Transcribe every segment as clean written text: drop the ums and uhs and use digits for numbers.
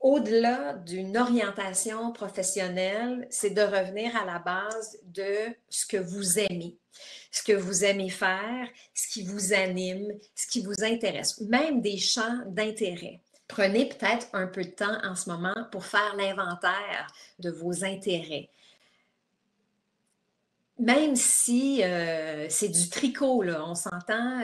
au-delà d'une orientation professionnelle, c'est de revenir à la base de ce que vous aimez. Ce que vous aimez faire, ce qui vous anime, ce qui vous intéresse, même des champs d'intérêt. Prenez peut-être un peu de temps en ce moment pour faire l'inventaire de vos intérêts. Même si c'est du tricot, là, on s'entend,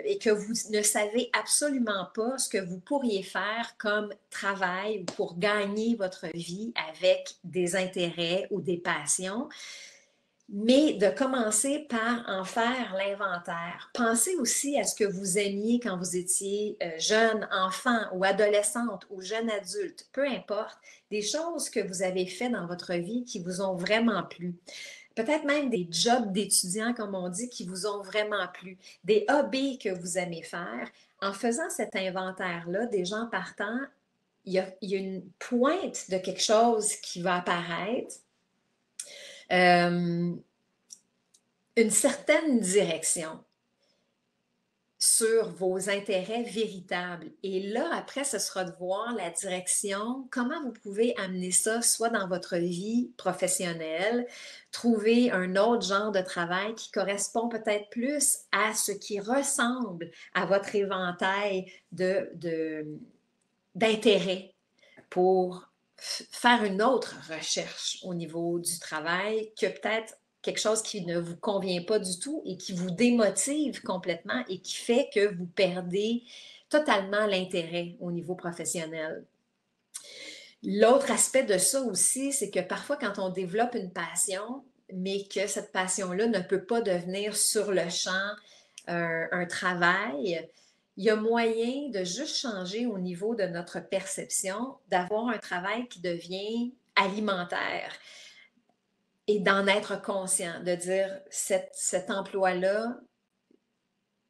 et que vous ne savez absolument pas ce que vous pourriez faire comme travail pour gagner votre vie avec des intérêts ou des passions, mais de commencer par en faire l'inventaire. Pensez aussi à ce que vous aimiez quand vous étiez jeune, enfant ou adolescente ou jeune adulte, peu importe, des choses que vous avez faites dans votre vie qui vous ont vraiment plu. Peut-être même des jobs d'étudiants, comme on dit, qui vous ont vraiment plu, des hobbies que vous aimez faire. En faisant cet inventaire-là, des gens partant, il y a une pointe de quelque chose qui va apparaître, euh, une certaine direction sur vos intérêts véritables. Et là, après, ce sera de voir la direction, comment vous pouvez amener ça, soit dans votre vie professionnelle, trouver un autre genre de travail qui correspond peut-être plus à ce qui ressemble à votre éventail d'intérêts pour faire une autre recherche au niveau du travail que peut-être quelque chose qui ne vous convient pas du tout et qui vous démotive complètement et qui fait que vous perdez totalement l'intérêt au niveau professionnel. L'autre aspect de ça aussi, c'est que parfois quand on développe une passion, mais que cette passion-là ne peut pas devenir sur le champ un travail, il y a moyen de juste changer au niveau de notre perception, d'avoir un travail qui devient alimentaire et d'en être conscient, de dire cet emploi-là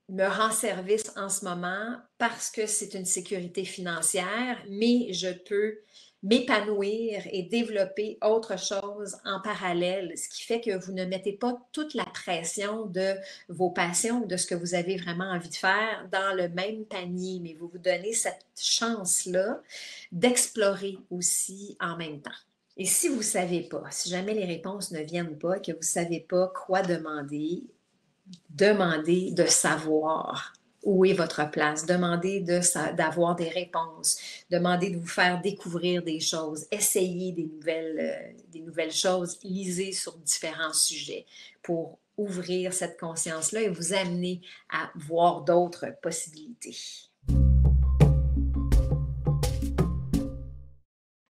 me rend service en ce moment parce que c'est une sécurité financière, mais je peux m'épanouir et développer autre chose en parallèle, ce qui fait que vous ne mettez pas toute la pression de vos passions, de ce que vous avez vraiment envie de faire dans le même panier, mais vous vous donnez cette chance-là d'explorer aussi en même temps. Et si vous ne savez pas, si jamais les réponses ne viennent pas, que vous ne savez pas quoi demander, demandez de savoir où est votre place, demandez d'avoir des réponses, demandez de vous faire découvrir des choses, essayez des nouvelles choses, lisez sur différents sujets pour ouvrir cette conscience-là et vous amener à voir d'autres possibilités.